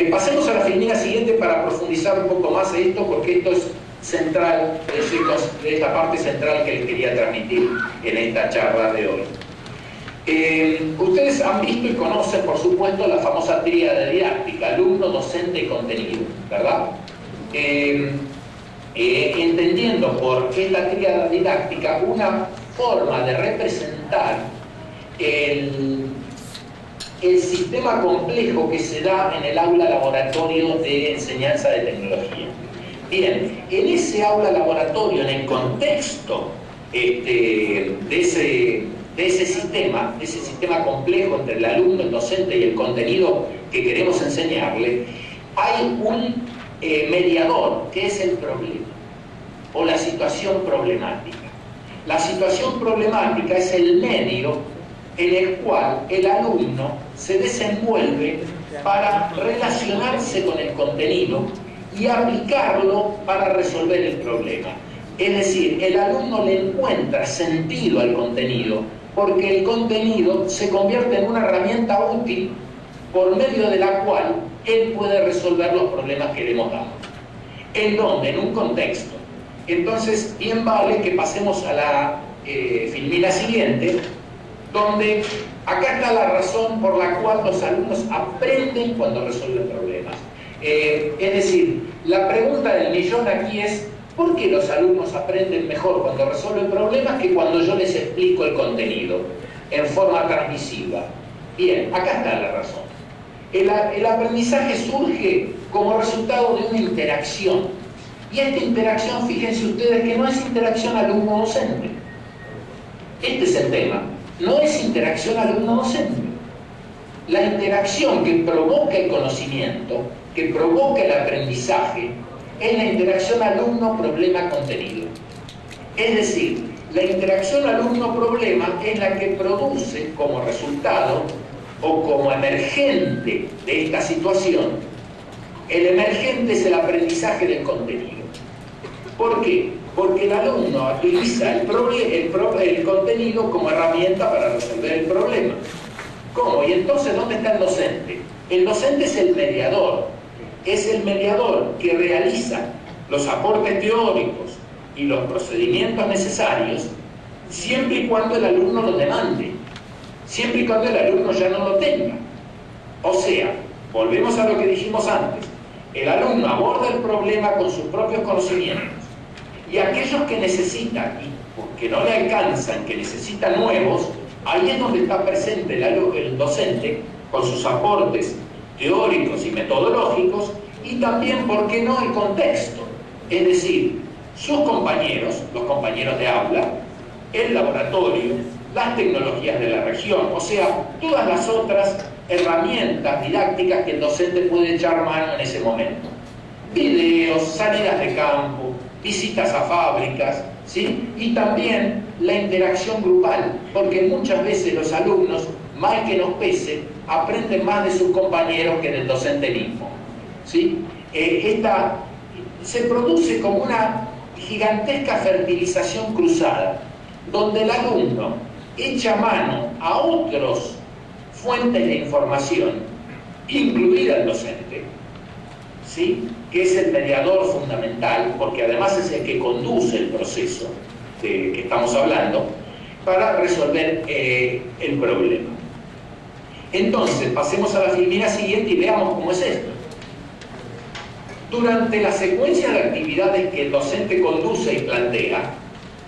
Pasemos a la filmina siguiente para profundizar un poco más en esto, porque esto es central, es la parte central que les quería transmitir en esta charla de hoy. Ustedes han visto y conocen, por supuesto, la famosa tríada didáctica, alumno, docente y contenido, ¿verdad? Entendiendo por esta tríada didáctica una forma de representar el sistema complejo que se da en el aula laboratorio de enseñanza de tecnología. Bien, en ese aula laboratorio, en el contexto de ese sistema complejo entre el alumno, el docente y el contenido que queremos enseñarle, hay un mediador, que es el problema, o la situación problemática. La situación problemática es el medio en el cual el alumno se desenvuelve para relacionarse con el contenido y aplicarlo para resolver el problema. Es decir, el alumno le encuentra sentido al contenido, porque el contenido se convierte en una herramienta útil por medio de la cual él puede resolver los problemas que le hemos dado. ¿En dónde? En un contexto. Entonces, bien vale que pasemos a la filmina siguiente, donde acá está la razón por la cual los alumnos aprenden cuando resuelven problemas. Es decir, la pregunta del millón aquí es: ¿por qué los alumnos aprenden mejor cuando resuelven problemas que cuando yo les explico el contenido en forma transmisiva? Bien, acá está la razón. El aprendizaje surge como resultado de una interacción. Y esta interacción, fíjense ustedes que no es interacción alumno-docente. Este es el tema. No es interacción alumno-docente. La interacción que provoca el conocimiento, que provoca el aprendizaje, es la interacción alumno-problema-contenido. Es decir, la interacción alumno-problema es la que produce como resultado o como emergente de esta situación. El emergente es el aprendizaje del contenido. ¿Por qué? Porque el alumno utiliza el contenido como herramienta para resolver el problema. ¿Cómo? Y entonces, ¿dónde está el docente? El docente es el mediador. Es el mediador que realiza los aportes teóricos y los procedimientos necesarios siempre y cuando el alumno lo demande, siempre y cuando el alumno ya no lo tenga. O sea, volvemos a lo que dijimos antes, el alumno aborda el problema con sus propios conocimientos y aquellos que necesitan y porque no le alcanzan, que necesitan nuevos, ahí es donde está presente el docente con sus aportes teóricos y metodológicos, y también, ¿por qué no?, el contexto, es decir, sus compañeros, los compañeros de aula, el laboratorio, las tecnologías de la región, o sea, todas las otras herramientas didácticas que el docente puede echar mano en ese momento. Videos, salidas de campo, visitas a fábricas, ¿sí? Y también la interacción grupal, porque muchas veces los alumnos, mal que nos pese, aprenden más de sus compañeros que del docente mismo, ¿sí? Se produce como una gigantesca fertilización cruzada, donde el alumno echa mano a otras fuentes de información, incluida el docente, ¿sí?, que es el mediador fundamental, porque además es el que conduce el proceso que estamos hablando, para resolver el problema. Entonces, pasemos a la filmina siguiente y veamos cómo es esto. Durante la secuencia de actividades que el docente conduce y plantea,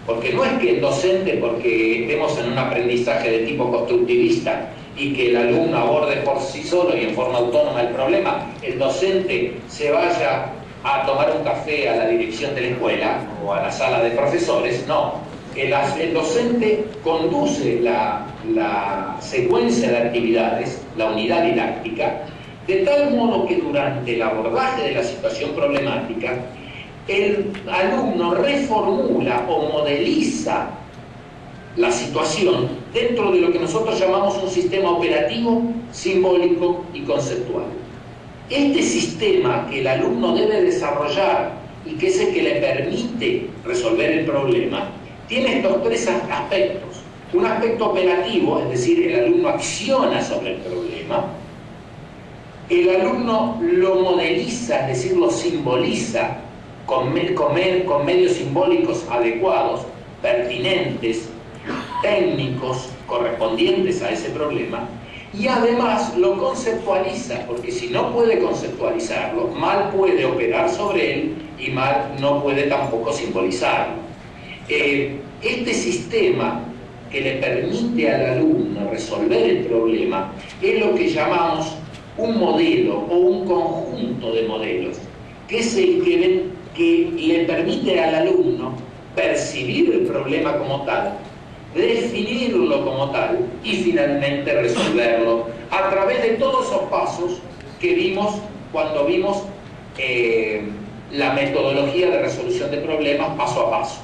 porque no es que el docente, porque estemos en un aprendizaje de tipo constructivista y que el alumno aborde por sí solo y en forma autónoma el problema, el docente se vaya a tomar un café a la dirección de la escuela o a la sala de profesores, no. El docente conduce la secuencia de actividades, la unidad didáctica, de tal modo que durante el abordaje de la situación problemática, el alumno reformula o modeliza la situación dentro de lo que nosotros llamamos un sistema operativo, simbólico y conceptual. Este sistema que el alumno debe desarrollar y que es el que le permite resolver el problema, tiene estos tres aspectos. Un aspecto operativo, es decir, el alumno acciona sobre el problema. El alumno lo modeliza, es decir, lo simboliza con medios simbólicos adecuados, pertinentes, técnicos, correspondientes a ese problema, y además lo conceptualiza, porque si no puede conceptualizarlo, mal puede operar sobre él y mal no puede tampoco simbolizarlo. Este sistema que le permite al alumno resolver el problema es lo que llamamos un modelo o un conjunto de modelos, que es el que le permite al alumno percibir el problema como tal, definirlo como tal y finalmente resolverlo a través de todos esos pasos que vimos cuando vimos la metodología de resolución de problemas paso a paso,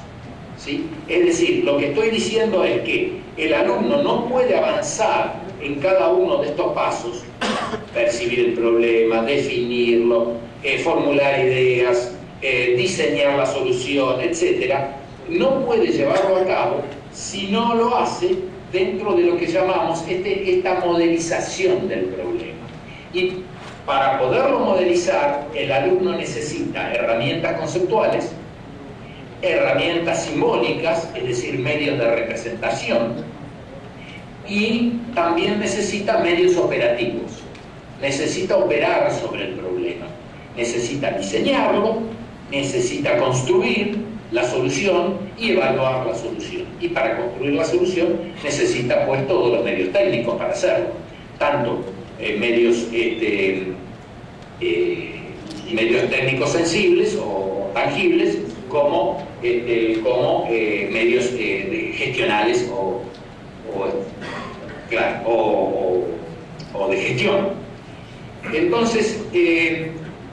¿sí? Es decir, lo que estoy diciendo es que el alumno no puede avanzar en cada uno de estos pasos, percibir el problema, definirlo, formular ideas, diseñar la solución, etc. No puede llevarlo a cabo si no lo hace dentro de lo que llamamos esta modelización del problema. Y para poderlo modelizar, el alumno necesita herramientas conceptuales, herramientas simbólicas, es decir, medios de representación, y también necesita medios operativos. Necesita operar sobre el problema, necesita diseñarlo, necesita construir la solución y evaluar la solución. Y para construir la solución necesita pues todos los medios técnicos para hacerlo, tanto medios técnicos sensibles o tangibles como medios gestionales o de gestión. Entonces,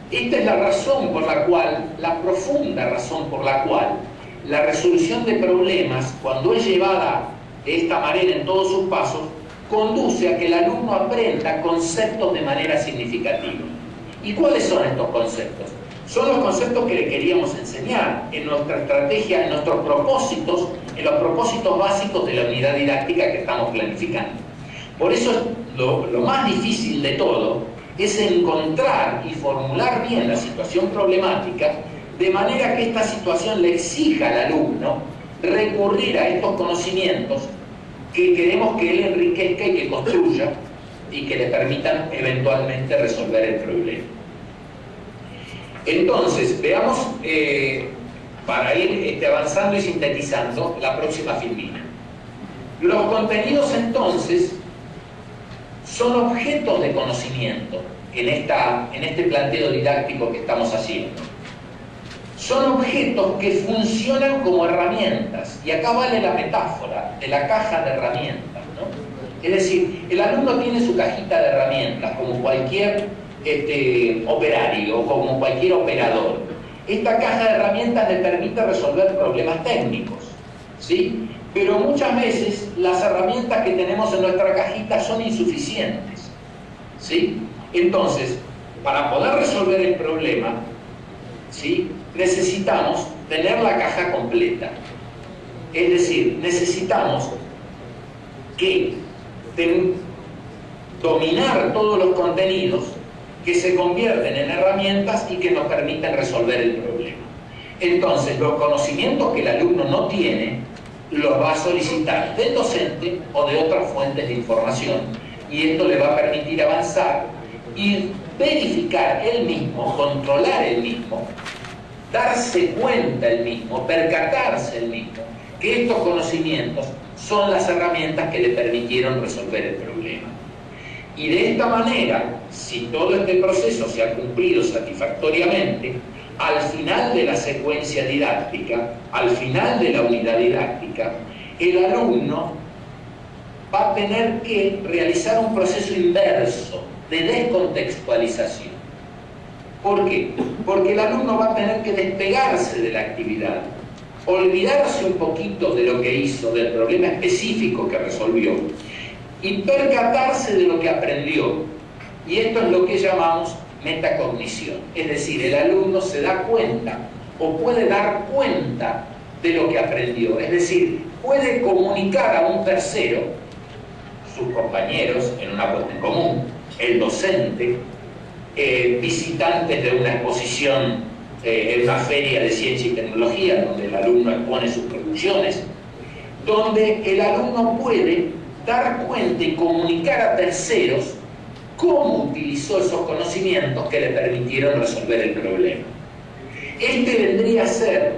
esta es la razón por la cual, la profunda razón por la cual la resolución de problemas, cuando es llevada de esta manera en todos sus pasos, conduce a que el alumno aprenda conceptos de manera significativa. ¿Y cuáles son estos conceptos? Son los conceptos que le queríamos enseñar en nuestra estrategia, en nuestros propósitos, en los propósitos básicos de la unidad didáctica que estamos planificando. Por eso lo más difícil de todo es encontrar y formular bien la situación problemática de manera que esta situación le exija al alumno recurrir a estos conocimientos que queremos que él enriquezca y que construya y que le permitan eventualmente resolver el problema. Entonces, veamos, para ir avanzando y sintetizando, la próxima filmina. Los contenidos, entonces, son objetos de conocimiento en este planteo didáctico que estamos haciendo. Son objetos que funcionan como herramientas, y acá vale la metáfora de la caja de herramientas, ¿no? Es decir, el alumno tiene su cajita de herramientas, como cualquier operario, como cualquier operador. Esta caja de herramientas le permite resolver problemas técnicos, ¿sí? Pero muchas veces las herramientas que tenemos en nuestra cajita son insuficientes, ¿sí? Entonces, para poder resolver el problema, ¿sí?, necesitamos tener la caja completa. Es decir, necesitamos dominar todos los contenidos que se convierten en herramientas y que nos permiten resolver el problema. Entonces, los conocimientos que el alumno no tiene los va a solicitar del docente o de otras fuentes de información, y esto le va a permitir avanzar y verificar él mismo, controlar él mismo, darse cuenta él mismo, percatarse él mismo que estos conocimientos son las herramientas que le permitieron resolver el problema. Y de esta manera, si todo este proceso se ha cumplido satisfactoriamente, al final de la secuencia didáctica, al final de la unidad didáctica, el alumno va a tener que realizar un proceso inverso de descontextualización. ¿Por qué? Porque el alumno va a tener que despegarse de la actividad, olvidarse un poquito de lo que hizo, del problema específico que resolvió, y percatarse de lo que aprendió. Y esto es lo que llamamos metacognición. Es decir, el alumno se da cuenta o puede dar cuenta de lo que aprendió. Es decir, puede comunicar a un tercero, sus compañeros en una puesta en común, el docente, visitantes de una exposición en una feria de ciencia y tecnología, donde el alumno expone sus producciones, donde el alumno puede dar cuenta y comunicar a terceros cómo utilizó esos conocimientos que le permitieron resolver el problema. Este vendría a ser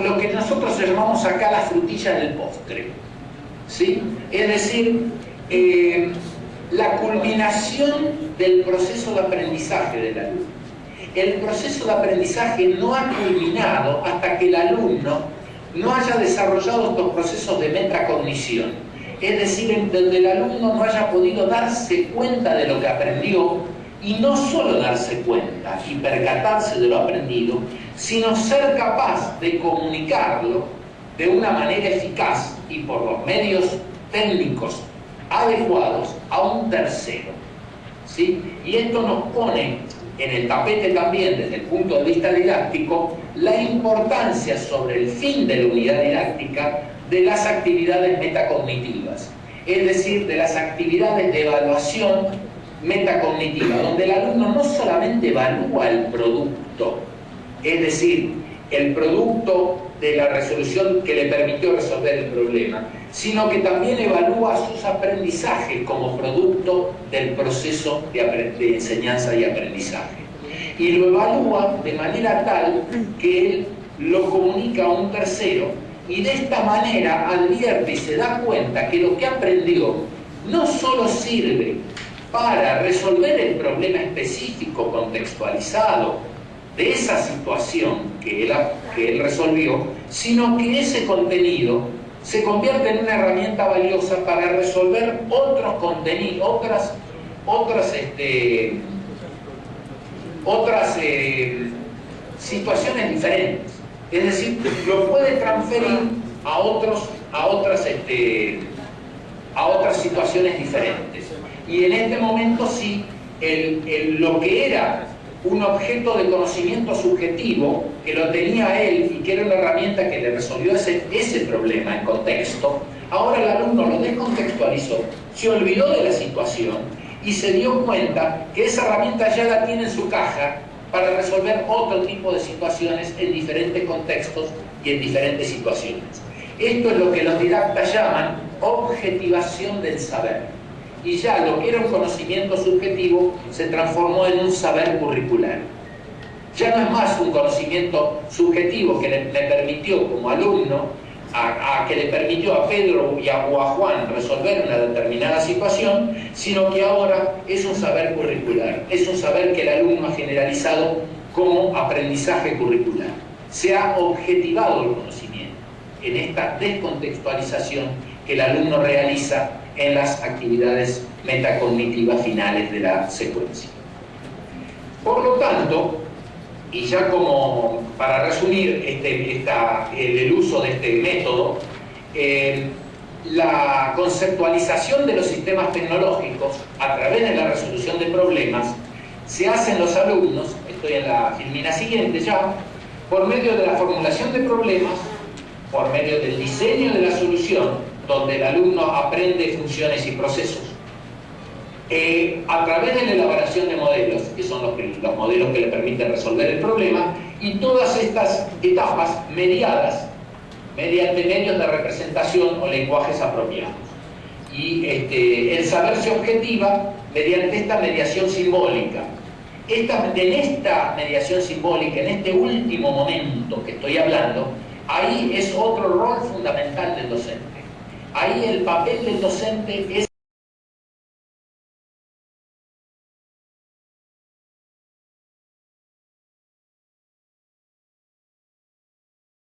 lo que nosotros llamamos acá la frutilla del postre, ¿sí? Es decir, la culminación del proceso de aprendizaje del alumno. El proceso de aprendizaje no ha culminado hasta que el alumno no haya desarrollado estos procesos de metacognición, es decir, en donde el alumno no haya podido darse cuenta de lo que aprendió, y no solo darse cuenta y percatarse de lo aprendido, sino ser capaz de comunicarlo de una manera eficaz y por los medios técnicos adecuados a un tercero, ¿sí? Y esto nos pone en el tapete también, desde el punto de vista didáctico, la importancia sobre el fin de la unidad didáctica de las actividades metacognitivas, es decir, de las actividades de evaluación metacognitiva, donde el alumno no solamente evalúa el producto, es decir, el producto de la resolución que le permitió resolver el problema, sino que también evalúa sus aprendizajes como producto del proceso de enseñanza y aprendizaje. Y lo evalúa de manera tal que él lo comunica a un tercero, y de esta manera advierte y se da cuenta que lo que aprendió no solo sirve para resolver el problema específico contextualizado de esa situación que él resolvió, sino que ese contenido se convierte en una herramienta valiosa para resolver otros contenidos, otras situaciones diferentes. Es decir, lo puede transferir a otras situaciones diferentes. Y en este momento sí, lo que era un objeto de conocimiento subjetivo, que lo tenía él y que era una herramienta que le resolvió ese problema en contexto, ahora el alumno lo descontextualizó, se olvidó de la situación y se dio cuenta que esa herramienta ya la tiene en su caja para resolver otro tipo de situaciones en diferentes contextos y en diferentes situaciones. Esto es lo que los didactas llaman objetivación del saber. Y ya lo que era un conocimiento subjetivo se transformó en un saber curricular. Ya no es más un conocimiento subjetivo que le permitió como alumno, que le permitió a Pedro o a Juan resolver una determinada situación, sino que ahora es un saber curricular, es un saber que el alumno ha generalizado como aprendizaje curricular. Se ha objetivado el conocimiento en esta descontextualización que el alumno realiza en las actividades metacognitivas finales de la secuencia. Por lo tanto, y ya como para resumir el uso de este método, la conceptualización de los sistemas tecnológicos a través de la resolución de problemas se hace en los alumnos, estoy en la filmina siguiente ya, por medio de la formulación de problemas, por medio del diseño de la solución, donde el alumno aprende funciones y procesos, a través de la elaboración de modelos, que son los modelos que le permiten resolver el problema, y todas estas etapas mediadas mediante medios de representación o lenguajes apropiados. Y el saber se objetiva mediante esta mediación simbólica. En esta mediación simbólica, en este último momento que estoy hablando, ahí es otro rol fundamental del docente. Ahí el papel del docente es